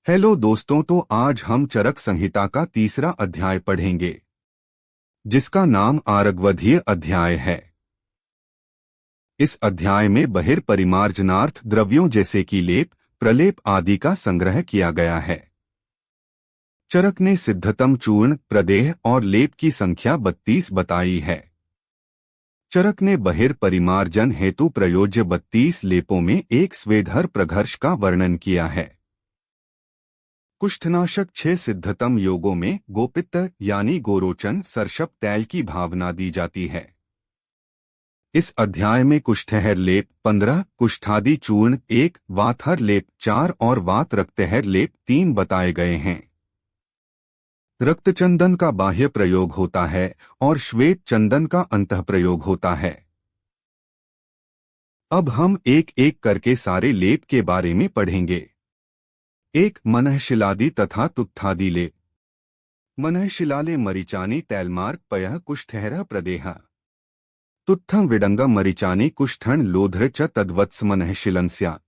Hello दोस्तों, तो आज हम चरक संहिता का तीसरा अध्याय पढ़ेंगे जिसका नाम आरगवधीय अध्याय है। इस अध्याय में बहिर्परिमार्जनार्थ द्रव्यों जैसे कि लेप, प्रलेप आदि का संग्रह किया गया है। चरक ने सिद्धतम चूर्ण, प्रदेह और लेप की संख्या 32 बताई है। चरक ने बहिर्परिमार्जन हेतु प्रयोज्य 32 लेपों में एक स्वेदहर प्रघर्ष का वर्णन किया है। कुष्ठनाशक 6 सिद्धतम योगों में गोपित्त यानी गोरोचन सरशप तैल की भावना दी जाती है। इस अध्याय में कुष्ठहर लेप 15, कुष्ठादि चूर्ण 1, वातहर लेप 4 और वात रक्तहर लेप 3 बताए गए हैं। रक्तचंदन का बाह्य प्रयोग होता है और श्वेत चंदन का अंतः प्रयोग होता है। अब हम एक एक करके सारे लेप के बारे में पढ़ेंगे। 1. मनःशिलादि तथा तुत्थादि लेप। मनःशिलाले मरीचानि तैलमार्ग पयः कुष्ठहरः प्रदेह। तुत्थं विडंगम मरीचानि कुष्ठण लोध्र च तद्वत्स मनःशिलं स्यात्।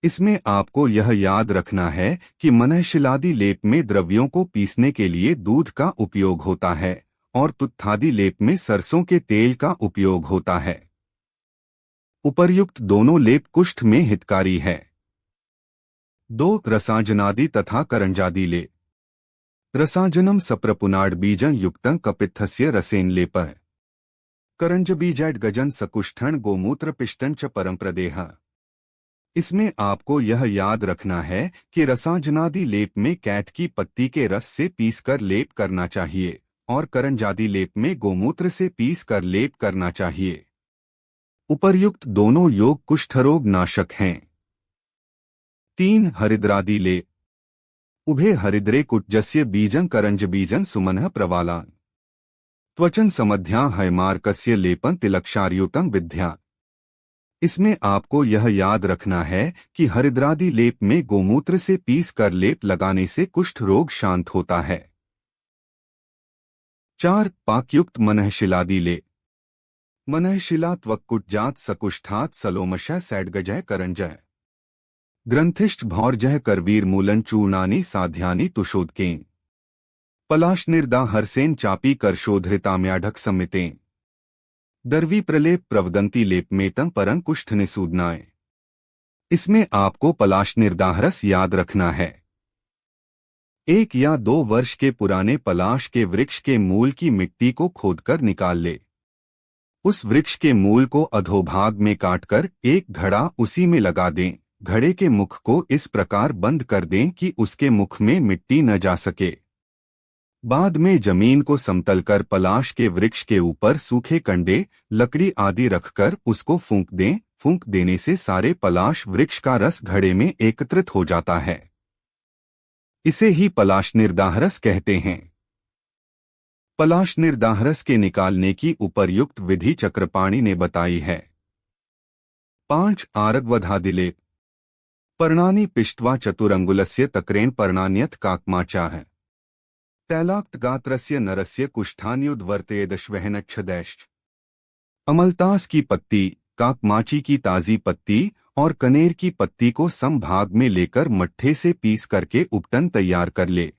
इसमें आपको यह याद रखना है कि मनःशिलादि लेप में द्रव्यों को पीसने के लिए दूध का उपयोग होता है और तुत्थादि लेप में सरसों के तेल का उपयोग होता है। उपर्युक्त दोनों लेप कुष्ठ में हितकारी है। 2. रसाजनादि तथा करंजादि लेप। रसाजनम सप्रपुनाड बीजं युक्तं कपित्थस्य रसेन लेपः। करंज बीजैड गजन सकुष्ठण गोमूत्र पिष्टन च परम प्रदेह। इसमें आपको यह याद रखना है कि रसाजनादि लेप में कैथ की पत्ती के रस से पीसकर लेप करना चाहिए और करंजादि लेप में गोमूत्र से पीसकर लेप करना चाहिए। उपर्युक्त दोनों योग कुष्ठरोग नाशक हैं। 3. हरिद्रादि लेप। उभे हरिद्रे कुटजस्य बीजं करंज बीजं सुमनः प्रवालान्। त्वचन समध्या हैमार्कस्य लेपं तिलक्षारयुतं विद्या। इसमें आपको यह याद रखना है कि हरिद्रादि लेप में गोमूत्र से पीस कर लेप लगाने से कुष्ठ रोग शांत होता है। 4. पाकयुक्त मनःशिलादि लेप। मनःशिला त्वक्कुटजात सकुष्ठात सलोमशः सैडगजः करंजः। ग्रंथिष्ठ भौर्जः करवीर मूलन चूर्णानि साध्यानि तुषोदकेन। पलाश निर्दा हरसेन चापी करशोधृताम्याढक सम्मितेन। दर्वी प्रलेप प्रवदंती लेपमेतं परं कुष्ठ निसूदनाय। इसमें आपको पलाश निर्दाहरस याद रखना है। 1 या 2 वर्ष के पुराने पलाश के वृक्ष के मूल की मिट्टी को खोदकर निकाल ले। उस वृक्ष के मूल को अधोभाग में काटकर एक घड़ा उसी में लगा दें। घड़े के मुख को इस प्रकार बंद कर दें कि उसके मुख में मिट्टी न जा सके। बाद में जमीन को समतल कर पलाश के वृक्ष के ऊपर सूखे कंडे, लकड़ी आदि रखकर उसको फूंक दें। फूंक देने से सारे पलाश वृक्ष का रस घड़े में एकत्रित हो जाता है। इसे ही पलाश निर्दाहरस कहते हैं। पलाश निर्दाहरस के निकालने की उपर्युक्त विधि चक्रपाणि ने बताई है। 5. आरगवधादि लेप। पर्णानि पिष्ट्वा चतुरंगुलस्य तक्रेण पर्णान्यथ काकमाचाः। तैलाक्त गात्रस्य नरस्य कुष्ठान्युद्वर्तयेदश्वहनच्छदैश्च। अमलतास की पत्ती, काकमाची की ताजी पत्ती और कनेर की पत्ती को सम भाग में लेकर मट्ठे से पीस करके उपटन तैयार कर ले।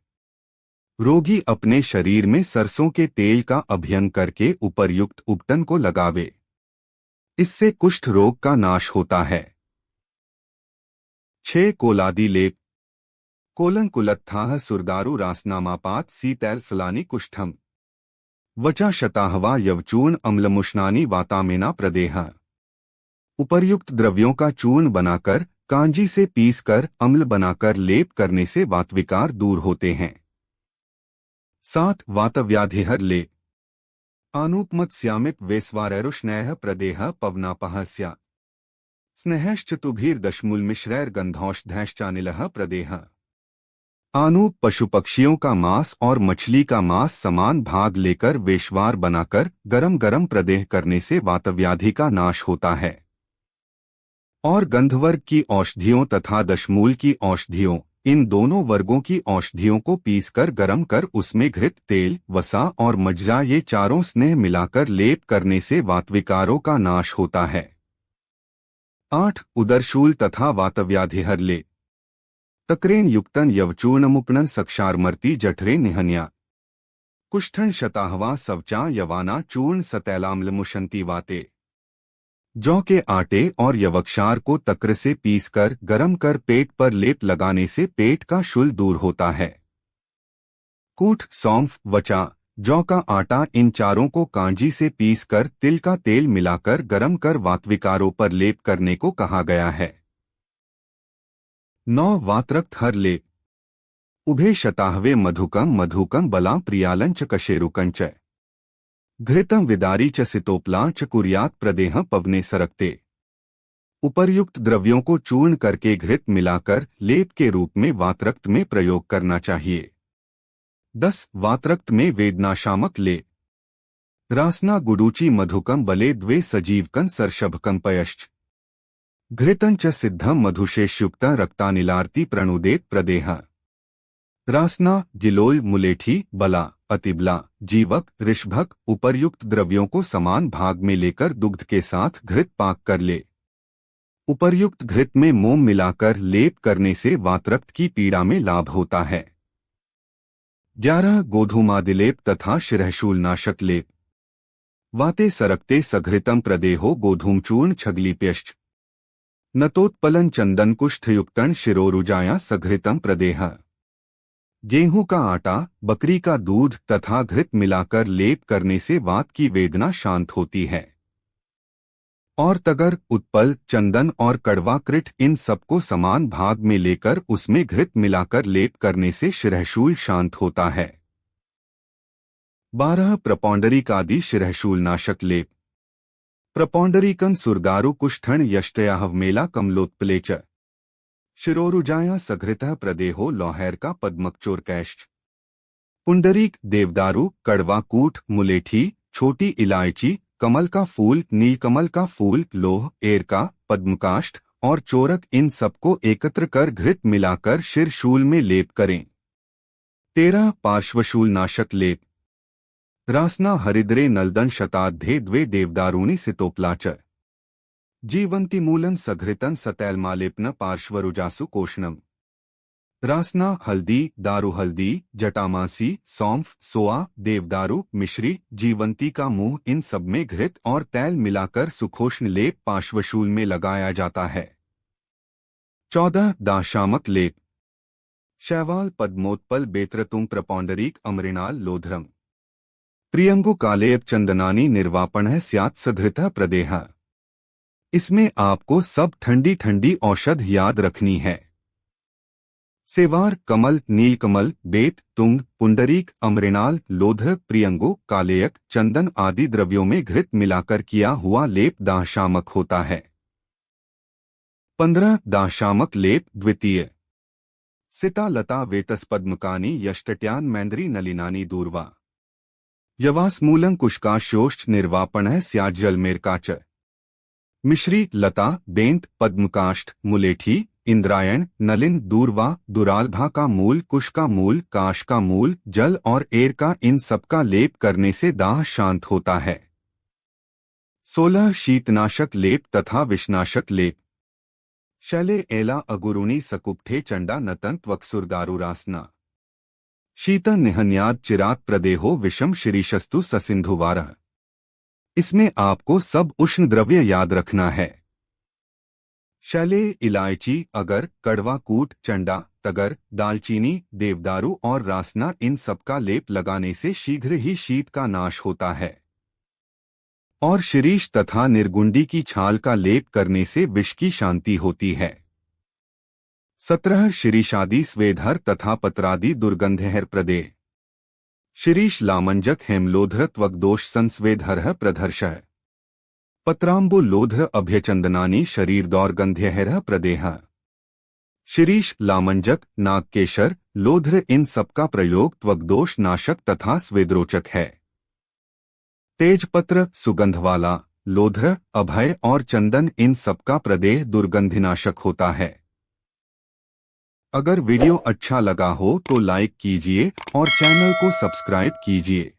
रोगी अपने शरीर में सरसों के तेल का अभियंग करके उपर्युक्त उपटन को लगावे। इससे कुष्ठ रोग का नाश होता है। 6. कोलादि लेप। कोलन कुलत्थाः सुरदारु रासनामापात सीतैल फलानि कुष्ठम। वचा शताहवा यवचूर्ण अम्लमुष्णानि वातामेना प्रदेह। उपर्युक्त द्रव्यों का चूर्ण बनाकर कांजी से पीसकर अम्ल बनाकर लेप करने से वातविकार दूर होते हैं। 7. वातव्याधिहर लेप। आनूपमत्स्यामिप वेस्वारैरुष्णैः प्रदेह पवनापः स्यात्। स्नेहश्चतुभिर्दशमूलमिश्रैर्गन्धौषधैश्चानिलः प्रदेह। आनूप पशु पक्षियों का मांस और मछली का मांस समान भाग लेकर वेश्वार बनाकर गरम गरम प्रदेह करने से वातव्याधि का नाश होता है। और गंधवर्ग की औषधियों तथा दशमूल की औषधियों, इन दोनों वर्गों की औषधियों को पीसकर गरम कर उसमें घृत, तेल, वसा और मज्जा ये चारों स्नेह मिलाकर लेप करने से वातविकारों का नाश होता है। 8. उदरशूल तथा वातव्याधिहर लेप। तक्रेन युक्तन यवचूर्णमुपणन सक्षारमर्ति जठरे निहन्या कुष्ठन शताहवा सवचा यवाना चूर्ण सतैलाम्लमुशंती वाते। जौ के आटे और यवक्षार को तक्र से पीसकर गर्म कर पेट पर लेप लगाने से पेट का शूल दूर होता है। कूठ, सौंफ, वचा, जौ का आटा, इन चारों को कांजी से पीसकर तिल का तेल मिलाकर गर्म कर वातविकारों पर लेप करने को कहा गया है। 9 वात्रक्त हर लेप। उभे शताहवे मधुकम मधुकम बला प्रियालंच कशेरुकंच घृतम विदारी च सितोपला च कुर्यात प्रदेह पवने सरकते। उपर्युक्त द्रव्यों को चूर्ण करके घृत मिलाकर लेप के रूप में वात्रक्त में प्रयोग करना चाहिए। 10 वात्रक्त में वेदनाशामक ले। रासना गुडूची मधुकम बले द्वे सजीवकन सरशभकम पयश्च घृतं च सिद्धम मधुशेषयुक्त रक्तानिलार्ति प्रणुदेत प्रदेह। रासना, गिलोय, मुलेठी, बला, अतिबला, जीवक, ऋषभक उपर्युक्त द्रव्यों को समान भाग में लेकर दुग्ध के साथ घृत पाक कर ले। उपर्युक्त घृत में मोम मिलाकर लेप करने से वात्रक्त की पीड़ा में लाभ होता है। 11 गोधूमादिलेप तथा शिरःशूलनाशक लेप। वाते सरकते सघृतम प्रदेहो गोधूमचूर्ण छगलीप्यश्च नतोत्पलन चंदन कुष्ठयुक्तन शिरोरुजाया सघृतम प्रदेह। गेहूं का आटा, बकरी का दूध तथा घृत मिलाकर लेप करने से वात की वेदना शांत होती है। और तगर, उत्पल, चंदन और कड़वा कृट इन सबको समान भाग में लेकर उसमें घृत मिलाकर लेप करने से शिरःशूल शांत होता है। 12 प्रपौंडरीकादि शिरःशूलनाशक लेप। प्रपौंडरीकम सुरदारु कुष्ठण यष्टयाहवमेला कमलोत्पलेच शिरोरुजाया सघृतः प्रदेहो लौहैर का पद्मकचोरकैश्च। पुंडरीक, देवदारू, कड़वा कूट, मुलेठी, छोटी इलायची, कमल का फूल, नीलकमल का फूल, लोह, एरका, पद्मकाष्ठ और चोरक इन सबको एकत्र कर घृत मिलाकर शिरशूल में लेप करें। 13 पार्श्वशूलनाशक लेप। रासना हरिद्रे नलदन शताध्ये द्वे देवदारूनि सितोपलाच जीवंती मूलन सघृतन सतैलमालेपन पार्श्वरुजासु कोष्णम। रासना, हल्दी, दारू हल्दी, जटामासी, सौंफ, सोआ, देवदारू, मिश्री, जीवंती का मुंह इन सब में घृत और तैल मिलाकर सुखोष्ण लेप पार्श्वशूल में लगाया जाता है। 14 दाशामक लेप। शैवाल, पद्मोत्पल, बेत्रतुम, प्रपौंडरीक, अमृणाल, लोधरम प्रियंगु कालेयप चंदनानी निर्वापण स्यात् सधृतः प्रदेह। इसमें आपको सब ठंडी ठंडी औषध याद रखनी है। सेवार, कमल, नीलकमल, बेत, तुंग, पुंडरीक, अमृणाल, लोधर, प्रियंगु, कालेयक, चंदन आदि द्रव्यों में घृत मिलाकर किया हुआ लेप दाशामक होता है। 15 दाशामक लेप द्वितीय। सिता, लता, वेतस्पद्मकानि यष्टट्यान मैंद्री नलिनानी दूर्वा यवास्मूलं कुशकाशोष्ठ निर्वापण स्याज्जलमेरकाच। मिश्री, लता, बेंत, पद्मकाष्ठ, मुलेठी, इंद्रायण, नलिन, दूर्वा, दुरालभा का मूल, कुश का मूल, काश का मूल, जल और एर का इन सबका लेप करने से दाह शांत होता है। 16 शीतनाशक लेप तथा विषनाशक लेप। शैले, एला, अगुरुणी, सकुप्ठे, चंडा, नतन, त्वक्सुरदारु, रासना शीतन निहन्याद चिरात प्रदेहो विषम शिरीशस्तु ससिंधुवारः। इसमें आपको सब उष्ण द्रव्य याद रखना है। शैले, इलायची, अगर, कड़वा कूट, चंडा, तगर, दालचीनी, देवदारू और रासना इन सबका लेप लगाने से शीघ्र ही शीत का नाश होता है। और शिरीष तथा निर्गुंडी की छाल का लेप करने से विष की शांति होती है। 17 शिरीषादि स्वेदहर तथा पत्रादि दुर्गंधहर प्रदेह। शिरीष, लामंजक, हेमलोध्र, त्वग्दोष संस्वेदहर प्रधर्षः। पत्राम्बु, लोध्र, अभ्यचंदनानि शरीर दौर्गंध्यहर प्रदेह। शिरीष, लामंजक, नागकेशर, लोध्र इन सबका प्रयोग त्वग्दोष नाशक तथा स्वेदरोचक है। तेजपत्र, सुगंधवाला, लोध्र, अभय और चंदन इन सबका प्रदेह दुर्गंधिनाशक होता है। अगर वीडियो अच्छा लगा हो तो लाइक कीजिए और चैनल को सब्सक्राइब कीजिए।